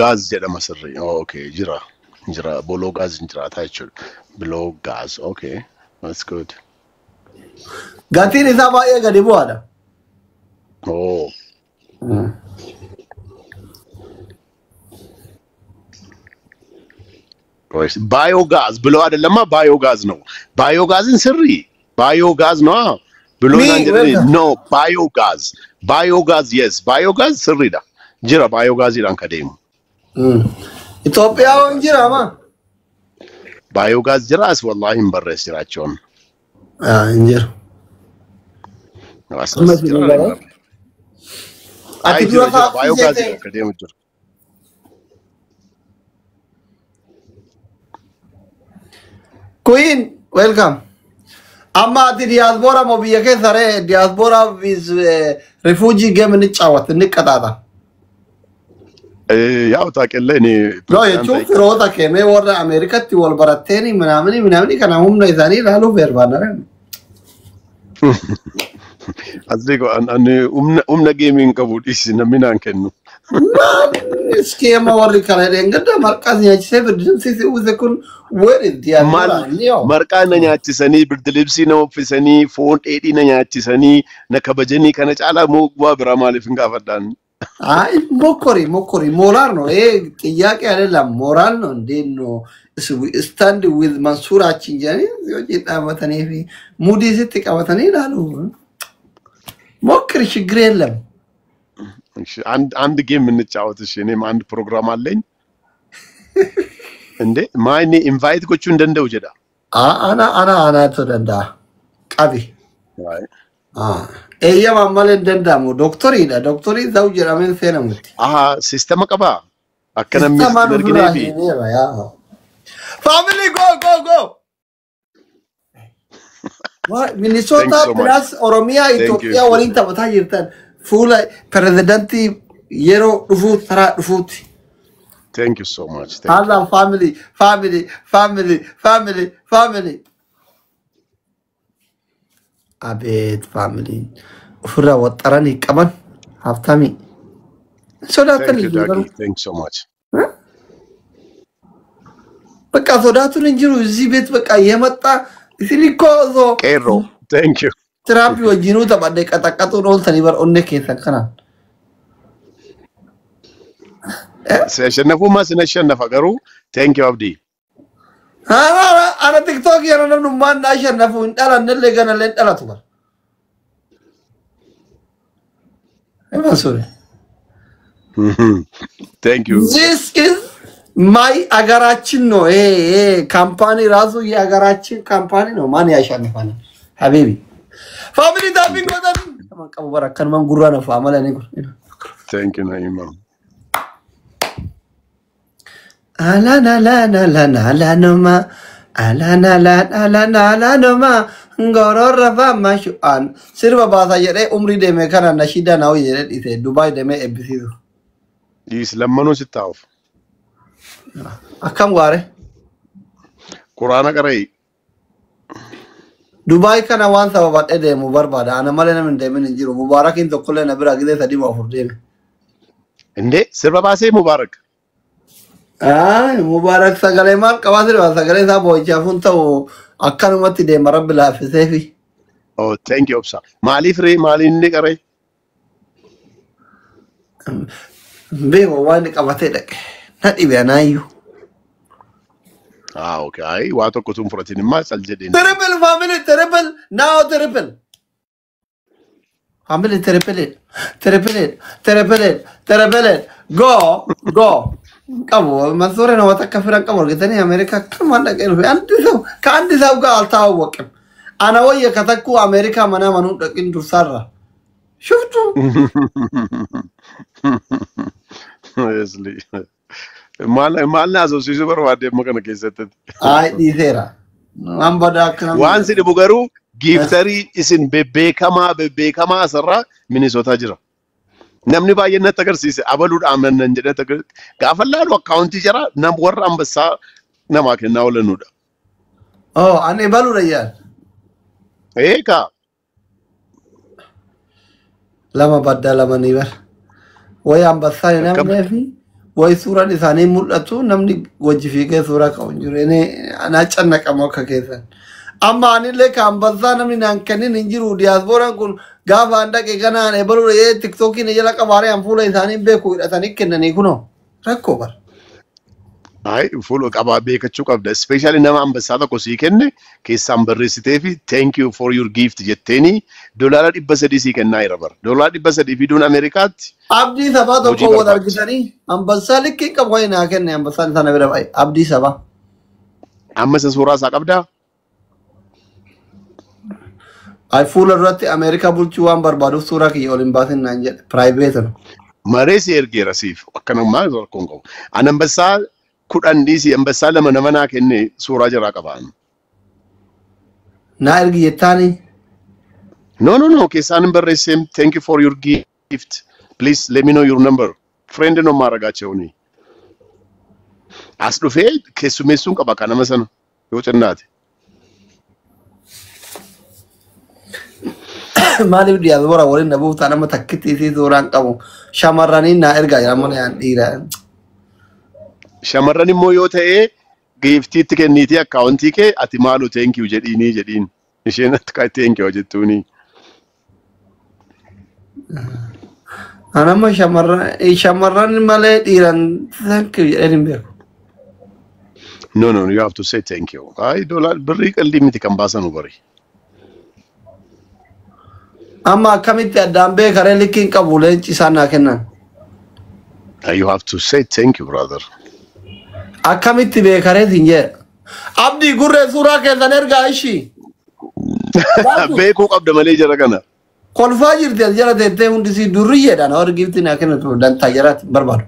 gas jedhama sirri. Okay, jira below gas jiraata jechuudha. Below gas. Okay, that's good. Gatiin isaa baay'ee gadi bu'aadha. Oh. Biogas below adalama biogas no. Biogas in sirri. Biogas no. Below no biogas. Biogas yes. Biogas sirri da. Jira biogas ilan kademu. Itoophiyaa waan jira ma? Biogas jiras wallahi hin barrees jiraachoon. Injira. Ati dura biogas ilan kademu jira. Queen, welcome. Amma ati diaspora mo biyya keessa ree diaspora with refugee game ni caawat ni qataata. Yaw taaqelle ni No jechuun firoota keenee warra Ameerikatti wal baratteeni minaamini kana humna isaanii ilaaluu barbaadna. Asligo ani umna gaming qabu dhisi namni naan kennu. Skema warri kala engada marqas nyaachisee birdilibsi uuse kun where diaspora niyo. Marqaa na nyaachisanii birdilibsi na uffisanii foon dheedhii na nyaachisanii na kabajanii kana caalaa moo waa biraa maaliif hin gaafadhaan? Ay, mokori, moral no, ጥያቄ አይደለም moral no, እንደno stand with Mansur Achinjani, የጣመተኔ ሙዲ ስትቀበተኔ ይላሉ ሞክሪ ችግር የለም አንድ ጌም እንጫወት እሺ እኔም አንድ ፕሮግራም አለኝ እንዴ ማይኔ ኢንቫይት ጎቹ እንደንደው ጀዳ አና ተደንዳ ቀቢ eeyya malle dandamo doctori zau jiramen fenamuti system qaba akkana mirgineefi family go what Minnesota plus Oromia Ethiopia walin tabata jirtan full president yero dufu tara dufuti thank you so much Allah family Abed family. Ufura watarani kaman haftami. Thank you, Dagi. Thanks so much. Baka sodatu ninjiru zibet baka yemata silikozo. Kero. Thank you. Terapi wajinu tabade kata-kata nol tanibar onne kesa kana. Session mas nation nafagaru. Thank you, Abdi. Ana TikTok yana nanu man na shannafu indala nelle gana len dala tuba. Sorry. Thank you. This is my agarachin no company razu ye agarachin company no man ya shannafa habibi. Family tapping ko tabi. Tamam kamu barakan man gurra na fa amala ne. Thank you Naima. Ala noma ngororra mashuan sirba bahasa yere umri deme kana nashida nawo yere ite Dubai deme ebisido Is lamano sitaw akam ware Qur'ana qarai Dubai kana wan sababat ede mubarbada ana malena min deme njiro mubarakin to kulle na bira gide sadi ma furdeme inde sirba base mubarak Mubarak sagale mal kawasir sagale sa boicha funta o akkanumatti de marabbil hafisefi Oh thank you sir mali free mali inde kare be wani kabate dake na dibe anayu okay wato kutum protein ma saljede triple family now triple family triple go Kamu Mansur na watakafiran kamu gitani Amerika kama ndakelu kandi saw ga altawaqim ana waya katakku Amerika mana manu dakin dusarra shuftu Honestly mal nazo sisu barwade makana kesetet ay disera ambada kan wansi de bugaru giftari isin bebekama sarra Minnesota jira namni baay'inat agarsiise abaluu dhaamannan jedhata gaafallaadhu akkaawuntii jira nam warra ambassaa namaa kennaa oolanudha. Ani baluudha yaa. Eeka. Lama baddaa lama ni bar. Waya ambassaa namneefi way suuraan isaanii mul'atu namni wajji fiigee suuraa qabu hin jiru. Anaa cannaqamoo akka keessan. Amma anillee kaambassaa namni naan kennin hin jiru. Diyaaspooraan kun gaafa an dhaqe kanaan ebaluudha tiktookiin jala qabaaree an fuula isaanii beeku hidhatanii kennanii kunoo rakkoo bara. Ay, full qaba beekachuu qabda. Especially nama ambassaa tokko sii kenne keessaan barreessitee fi thank you for your gift jetteeni doolaara 300 sii kennaa jira bara. Doolaara 300 fiduun Ameerikaatti. Abdii sabaa tokko wal argitanii ambassaa likkii qabu wayi naa kenne ambassaan sana bira baay'ee abdii sabaa. Amma isa suuraa isaa qabdaa? Ay fuula duratti Ameerikaa bulchuu waan barbaaduuf suuraa kiyya ol hin baasin naan jedhe private no. Maree si ergeera siif akkanummaa rakkoon qabu. An ambassaa kudhan dhiisii ambassaa lama nama naa kenne suuraa jiraa qabaan. Naa ergi jettaanii? No. Keessaan hin barreesseen thank you for your gift. Please let me know your number. Friend no maaragaachewuni. As dhufee keessummeessuun qaba kan nama sana yoo cinnaate. Maaliif diyaaspoora waliin dhabuuf ta'a nama takkitti isii suuraan qabu shamarranii naa ergaa jira mana yaan dhiiraa. Shamarran immoo yoo ta'e giiftiitti kenniitii akkaawuntii kee ati maalu thank you jedhiin. Isheen akka thank you jettuuni. Anamma shamarran malee dhiiran thank you jedheen hin beeku. No, you have to say thank you. Ay, doolaar birrii qalbii miti kan baasan bari. Amma akkamitti addaan beekaree likkiin qabu leenci isaan naa kennan. You have to say thank you, brother. Akkamitti beekaree siin jedha. Abdii gurree suuraa keessan ergaa ishii. Beekuu qabda malee jara kana. Kolfaa jirti as jala teettee hundisii durriyyeedhaan hawar giifti naa kennatu dantaa jaraatti barbaadu.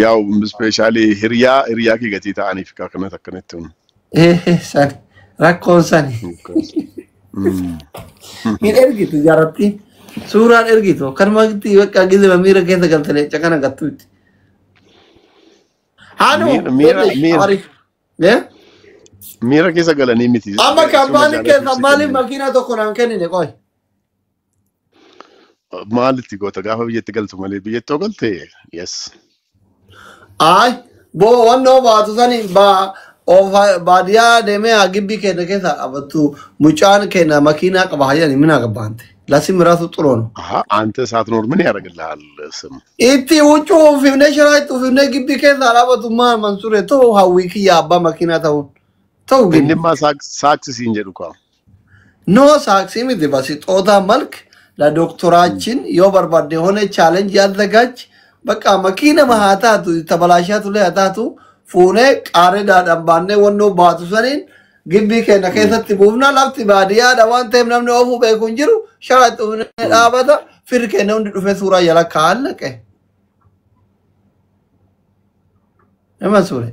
Yaa'u ispeeshaalii hiriyaa kee gatii ta'aniif akkanatti hun. Sani rakkoon sani. Hin ergitu jaaratti suuraan ergitu kanumatti bakka gizima miira keessa galte leecha kana gattuutti. Miira keessa galanii miti. Amma kaampaanii keessa maaliif makiinaa tokko naan kennine qoy. Maalitti goota gaafa biyyatti galtu malee biyyattoo galte yes. Ay boo wannoo baatu sani baadiyyaa deemee gibbii keenya keessa qabattu mucaan keenya makiinaa qaba hayyani mina qabbaante. Lasim ራሱ ጥሩ ነው። አንተ ሳትኖር ምን ያደርግልሃል ስም ኢቲ ውጭ ፊብነ ሸራይቱ ፊብነ ግቢ ከዛ አላበቱማ መንሱሬ ተው ሀዊክ ያባ መኪና ተው ግን እንደማ ሳክስ ሲንጀዱካ ኖ ሳክስ ሚት ባሲ ጦታ መልክ ለዶክተራችን የበርባዴ ሆነ ቻሌንጅ ያዘጋጅ በቃ መኪና ማሃታቱ ተበላሻቱ ላይ አታቱ ፉኔ ቃሬ ዳዳምባኔ ወኖ ባቱ ሰኔን ግቢ ከነ ከሰት ቡብና ላፍቲ ባዲያ ዳዋን ተም ነምነ ኦፉ በኩንጅሩ ሸራጡ ዳባታ ፍርከ ነው እንድዱፈ ሱራ ያላካ አለቀ እማሱሬ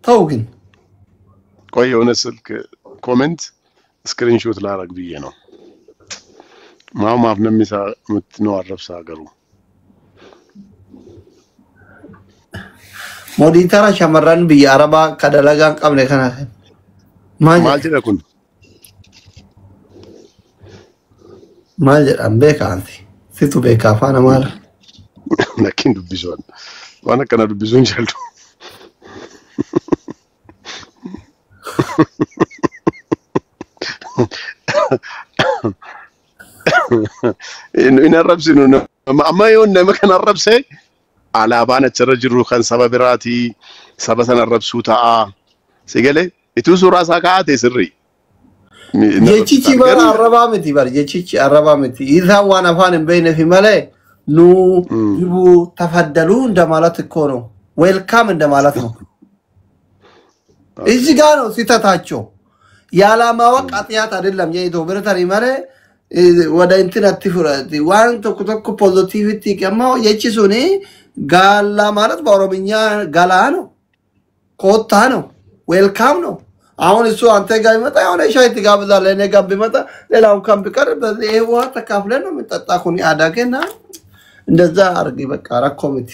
ተው ግን ቆይ የሆነ ስልክ ኮሜንት ስክሪንሾት ላረግ ብዬ ነው ማማፍ ነሚሳ ምትነው አረፍሳ ሀገሩ ሞዲተራ ሸመራን ብዬ አረባ ከደለጋን ቀብለ ከና maal jedha kun maal jedhan beekaanti situ beeka afaan amaara nakkin dubbisuun waan akkana dubbisuun jaldu in arrabsinu amma yoo nama kan arrabse alaabaan achirra jiru kan saba biraatii saba sana arrabsuu ta'a sigale itu surah sakate sirri jechichi bara arrabameti bar jechichi arrabameti idha wana fanin bayna fi male nu ibu tafaddalu እንደማለት እኮ ነው ዌልካም እንደማለት ነው እዚህ ጋር ነው ሲታታቸው ያላማወቅ አጥያት አይደለም የይቶ ብረታሪ ማለ ወደ ኢንተርኔት ፍራቲ ዋን ተኩተኩ ፖዚቲቪቲ ከማው የቺሱኔ ጋላ ማለት በኦሮምኛ ጋላ ነው ኮታ ነው ዌልካም ነው አሁን እሱ አንተ ጋር ይመጣ የሆነ ሻይ ትጋብዛለህ ለኔ ጋር ቢመጣ ሌላው ካም ቢቀር በዚህ ውሃ ተካፍለን ነው የምንጠጣኩኝ አዳገና እንደዛ አርጊ በቃ ራኮሚቲ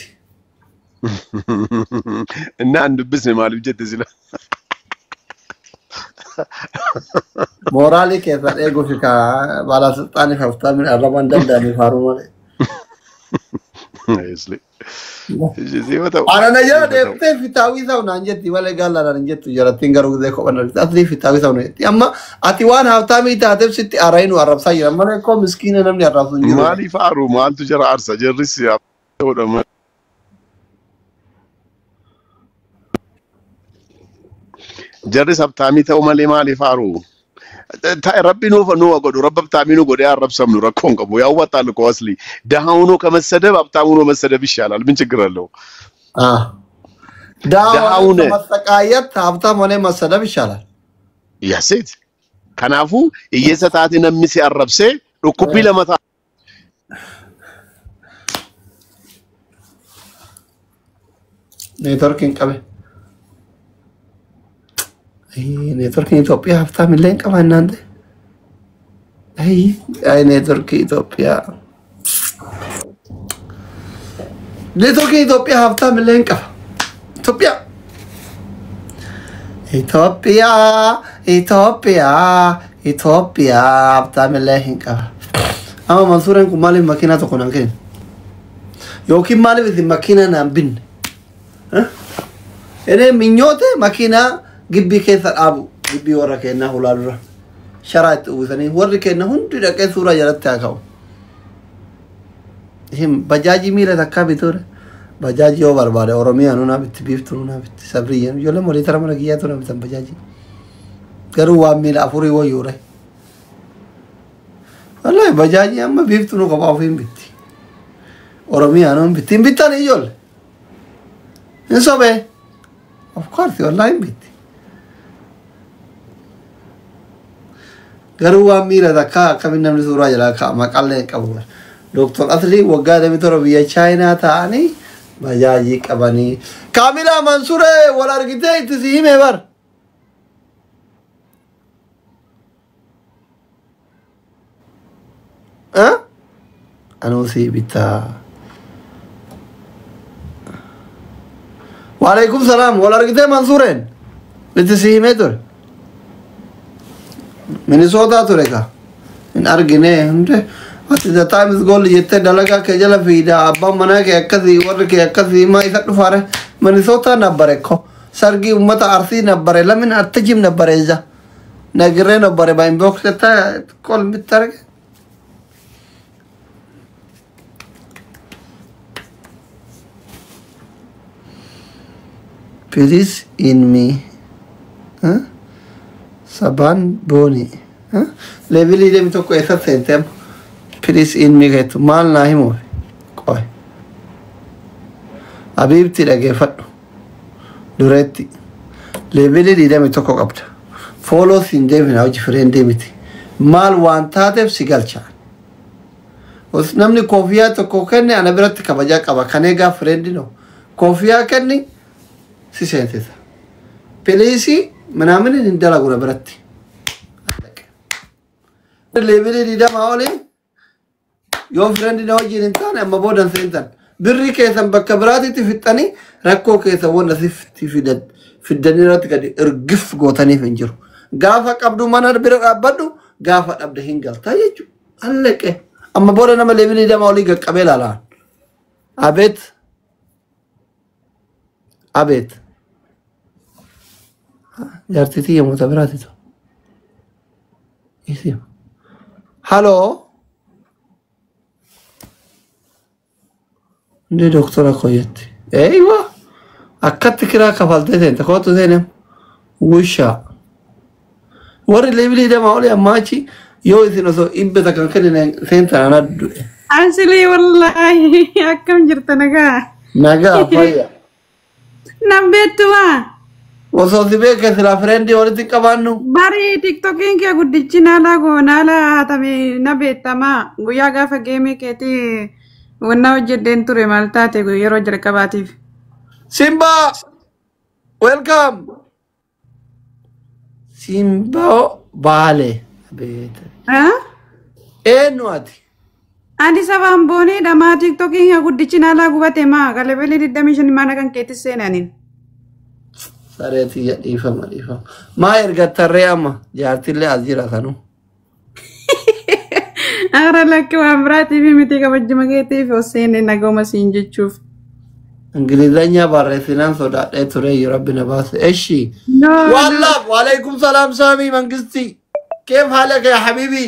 እና አንድ ብስ ማለት ጀት ዝላ ሞራሊ ከዛ ኤጎ ፊካ ባላስልጣን ይፈፍታ ምን አረባ እንደዳኒ ፋሩ ማለት Isli. Jisi mata. Ana na jara deemtee fitaawii ta'u naan jetti malee gaalladhaan hin jettu jalattiin garuu gizee kophan asli fitaawii ta'u jetti amma ati waan haftaamii taateef sitti arayinu arrabsaa jira malee koo miskiina namni arrabsu hin jiru. Maaliif aaru maaltu jara aarsa jarris ta'udha. Jarris haftaamii ta'u malee maaliif aaru? Rabbi nuuf godhu rabbi haftaamii nu godhee arrabsamnu rakkoon qabu yaawwataan koo asli dahaunu ከመሰደብ ሀብታሙ ነው መሰደብ ይሻላል ምን ችግር አለው? ዳውን ከመሰቃየት ሀብታም ሆነ መሰደብ ይሻላል። ያሴት ከናፉ እየሰጣት ነምሲ አረብሴ ዱኩቢ ለመታ ኔትወርኪንግ ቀበ ኔትወርኪንግ ኢትዮጵያ ሀብታም ይለኝ ቀባ እናንተ አይ ኔትወርክ ኢትዮጵያ ኔትወርክ ኢትዮጵያ ሀብታም ይለኝ ቀባ ኢትዮጵያ ኢትዮጵያ ኢትዮጵያ ኢትዮጵያ ሀብታም ይለኝ ቀባ አማ መንሱረን ኩማሊ መኪና ተቆናን ከን ዮኪን ማሊ መኪና ናምብን እኔ ምኞቴ መኪና ግቢ ከሰጣቡ ግቢ ወረከና ሁላሉራ ሸራጥ ወሰኔ ወርከና ሁንዱ ደቀ ሱራ ያለታ ያካው ይሄም ባጃጂ ሚለ ተካቢቶር ባጃጂ ዮ ባርባደ ኦሮሚያ ኑና ቢት ቢፍቱ ኑና ቢት ሰብሪየን ዮለ ሞሊ ተረመረ ጊያቶ ነው ቢተን ባጃጂ ገሩ ዋሚል አፉሪ ወዩረ ወላሂ ባጃጂ አማ ቢፍቱ ነው ከባፉን ቢት ኦሮሚያ ነው ቢትን ቢታን ይዮል እንሶበ ኦፍ ኮርስ ወላሂ ቢት garuu waan miira takka akkamiin namni suuraa jalaa ka'a maqaallee qabu Dr. Asli waggaa 20 biyya Chaayinaa ta'anii bajaajii qabanii Kaamilaa Mansuree wal argitee itti si hime bar anuu si bitaa waalaikum salaam wal argitee Mansureen itti si hime ture Minnesota to reka in argine hunde what the time is goal yette dalaga ke jala vida abba mana ke akkasi war ke akkasi ma isa dufare Minnesota nabbare ko sargi ummata arsi nabbare lamin attajim nabbare ja nagre nabbare ba inbox ta call mitarge please in me huh Saban Boni. Leveli dem to ko esa sentem. Please in me get mal nahi mo. Koi. Abib ti lage fat. Duretti. Leveli dem to ko kapta. Follow sin dem na uji friend dem ti. Mal wan tatef sigalcha. Us namni kofiya to ko kenne ana birat kabaja kaba kanega friend no. Kofiya kenni si sentesa. Pelesi ምናምን እንደላጉ ነበርት ሌቭል ዲዳ ማውሌ ዮ ፍሬንድ ነው ጂንታን አመቦደን ሴንተን ብሪ ከሰን በከብራት ትፍጠኒ ረኮ ከሰወን ለሲፍቲ ፊደኒራት ከዲ እርግፍ ጎተኒ ፍንጅሩ ጋፋ ቀብዱ ማናር ብረ አበዱ ጋፋ ቀብደ ሂንጋል ታየቹ አለቀ አመቦደን አመ ሌቭል ዲዳ ማውሌ ገቀበላላ አቤት አቤት Yartiti ya mutabrati to. Isi. Hello. Ne doktora koyetti. Eyvah. Akkat kira kafalte sen. Takotu senem. Wusha. Wari lebili de mauli amachi. Yo isino so ibbe takan kene senta anaddu. Asli wallahi akkam jirta naga. Naga faya. Nabbetuwa. Ososi beke sila friend walitti qabannu. Bari TikTokin ke guddichi nala go nala tami nabetama guyyaa gaafa geemii keeti wanna hojjedheen ture maal taate yeroo jalqabaatiif. Simba welcome. Simba Bale. Eenyu ati? Addis Ababaan boonee dhamaa TikTokin ke guddichi nala gubate maa galabelli 25 mana kan keetti seenaniin. Sareti ya ifama. Ma erga tarre amma jaartille azira kanu. Agra lakki waan biraatiif miti kabajjuma keetiif Hussein nagoma siin jechuuf. እንግሊዘኛ ባረሲናን ሶዳዴ ቱሬ ረብና ባስ እሺ والله وعليكم سلام سامي منقستي كيف حالك يا حبيبي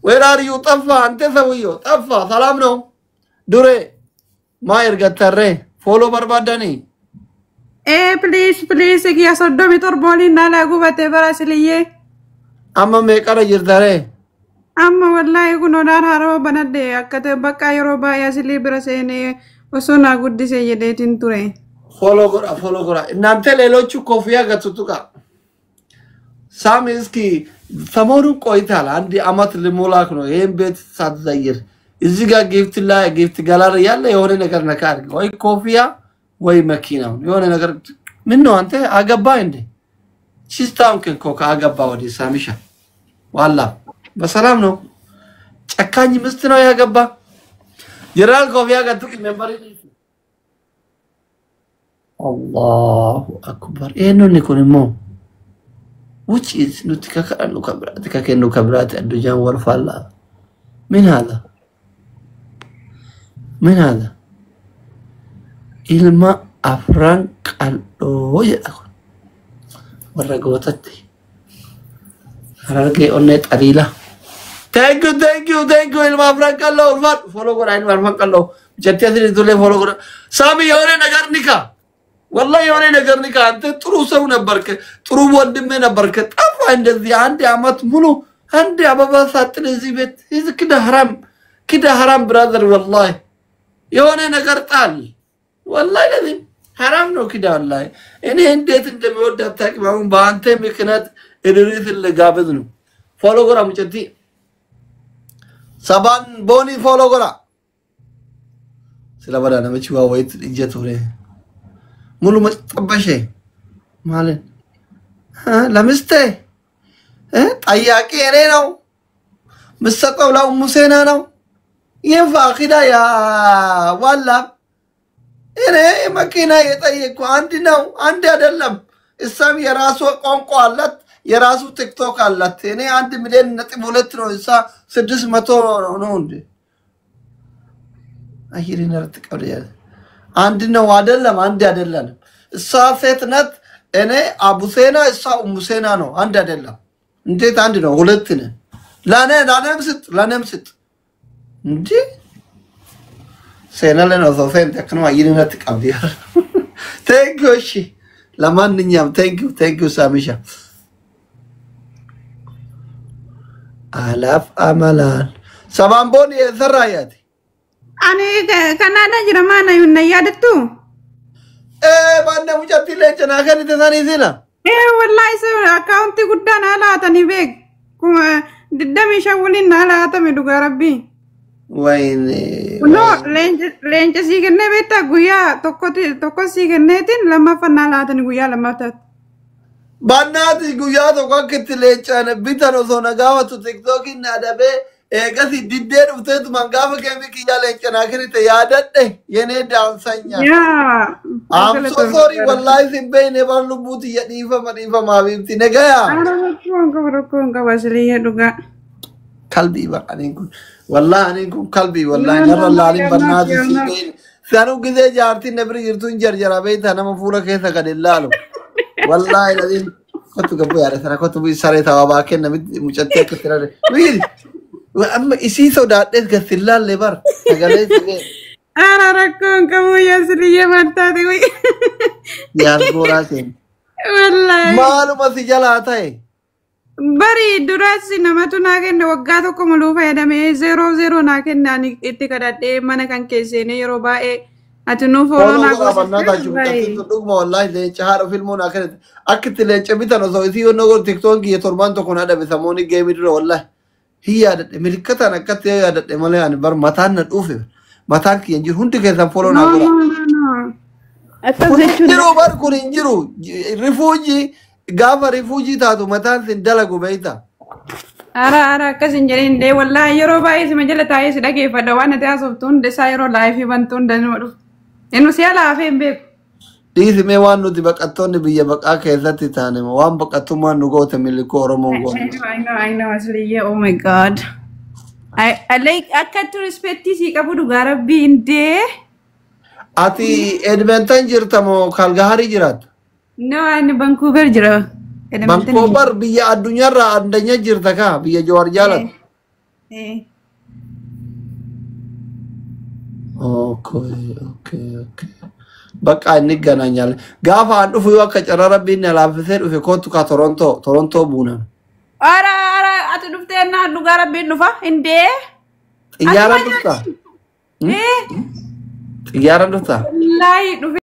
وين ار يو طفى انت سويو طفى سلام نو دوري ما يرجع ترى فولو بربادني please kiya soddomi torbooliin naalaa gubatee baraasiliyyee. amma meeqara jirtare Amma wallahi kun odaan haroo banadde akka ta'e bakka yeroo baay'ee asilii bira seenee osoo naa guddisee jedheetiin ture. follow gora እናንተ ሌሎቹ ኮፍያ ገቱቱቃ ሳሚ እስኪ ሰሞኑን ቆይታል አንድ አመት ልሞላክ ነው ይሄን ቤት ሳትዘይር እዚህ ጋር ጊፍት ጋላሪ ያለ የሆነ ነገር ነካ አድርግ ወይ ኮፍያ ወይ መኪናው የሆነ ነገር ምን ነው አንተ አገባ እንዴ ሲስታም ከኮካ አገባ ወዲ ሳሚሻ ዋላ በሰላም ነው ጨካኝ ምስት ነው ያገባ ጀራል ኮፍያ ገቱክ ሜምበር الله اكبر انو نكونمو which is نتككلو كبرات ككنو كبرات الدجان ورفالا من هذا ilma afran qal'oo jedhaku warra gootatti harargee onne xariila thank you ilma afran qal'oo ulfaat follow godha ilma afran qal'oo jetti asii tole follow godha saami yoone nagar nika wallahi yoone nagar nika ante ጥሩ ሰው ነበርክ ጥሩ ወንድሜ ነበርክ ጠፋ እንደዚህ አንድ አመት ሙሉ አንድ አበባ ሳጥን እዚህ ቤት ይዝክ كده حرام brother والله የሆነ ነገር ጣል والله لازم حرام ነው كده والله እኔ እንዴት እንደሚወዳት ታውቂው በአንተ ምክንያት እድሪት ለጋበዝ ነው ፎሎ ጎራ ሙጨቲ ሰባን ቦኒ ፎሎ ጎራ ስለበላ ለምቺዋ ወይት እጀት ወሬ ሙሉ መጠበሼ ማለት ለምስቴ ጠያቂ እኔ ነው ምሰጠው ላው ሙሴና ነው ይንፋ ኺዳ ያ ዋላ እኔ መኪና የጠየቁ አንድ ነው አንድ አይደለም እሳም የራሱ ቋንቋ አላት የራሱ ቲክቶክ አላት እኔ 1 ሚሊዮን ነጥብ 2 ነው እሳ 600 ነው እንዴ አይሪና ተቀበለ አንድ ነው አይደለም አንድ አይደለም እሳ ሴት ናት እኔ አቡሴና እሳ ሙሴና ነው አንድ አይደለም እንዴት አንድ ነው ሁለት ነው ለኔም ስጥ እንዴ سينالنا نظافين تكنوا عيننا تقبليها thank you شي لماننيام thank you ساميشا آلاف أملان سبان بوني ذراياتي أنا كان أنا جرمانا ينيادتو بانا مجاتي ليش أنا أخذت ثاني زينا والله سوى أكاونتي قدان على تاني بيك دمي شاولين على تمي دوغا ربي وين no lenja sigenne beta guya tokko sigennetin lama fanna laatani guya lama tat bannati guya tokko kitti lechane bitano sona gawatu tiktok inna dabe egasi didde uftetu mangafa kemi kiya lechana kirite yadadde yene dansanya I'm so sorry wallahi simbe never lubuti yadifa ma bibti negaya ko wasliya duga kalbi ba anikun والله أنيكم قلبي والله نرى الله عليم برنادي سيبين ثانو كذا جارتي نبري يرتون جرجرا بيت أنا مفولة كيسا قد اللالو والله الذين كنت قبو يا رسالة كنت بي ساري ثواباكين نمد مجتة كثيرا ويل وأما إسي سودات إذ كثيرا لبر تقالي سيبين أنا ركون كمو يسرية مرتادي وي يا رسولاتين والله مالو ما سجلاتا هي bari durasi namatu naagenne waggaa tokko muluu fayyadamee 00 naakenne ani itti kadhadhee mana kan keessene yeroo baay'ee ati nu fooloo naaguma wallahi leenca haadha filmoo naakenne akkitti leenca bitan osoo isii yonnoo gol tiktoon kiyya torban tokko na dhabe samooni geemi dura wallahi hin yaadadhe milikkataan akkatti yoo yaadadhe malee ani bar mataan na dhuufe mataan kiyya hin jiru hundi keessan fooloo naagura jiru bar kun hin jiru rifuujii gaafa rifuujii taatu mataan sin dalagu beeyta ara akkasin jedhin dee wallahi yeroo baay'ee si majala taa'ee si dhageeffadha waan ati haasoftu hunda isaa yeroo laayifii bantu hunda nima dhufu inni si'a laafee hin beeku dhiisimee waan nuti baqattoonni biyya baqaa keessatti taane waan baqattummaan nu goote millikoo oromoon goote I know asliye oh my god Like akkatu respecti si qabu dhugaa rabbii indee. Ati Edmonton jirta moo Calgary jiraata? No, ani Vancouver jira. Vancouver biyya addunyaarraa addanya jirta kaa biyya Jowaar jaalatu. Okay. Bakka inni gananyal. Gaafa an dhufu yoo akka carraa rabbiin na laaffisee dhufe kootu kaa Toronto buunan. Ara ati dhuftee na dhugaa rabbiin dhufa indee. Xiyyaara dhufta? Xiyyaara dhufta? Wallahi dhufe.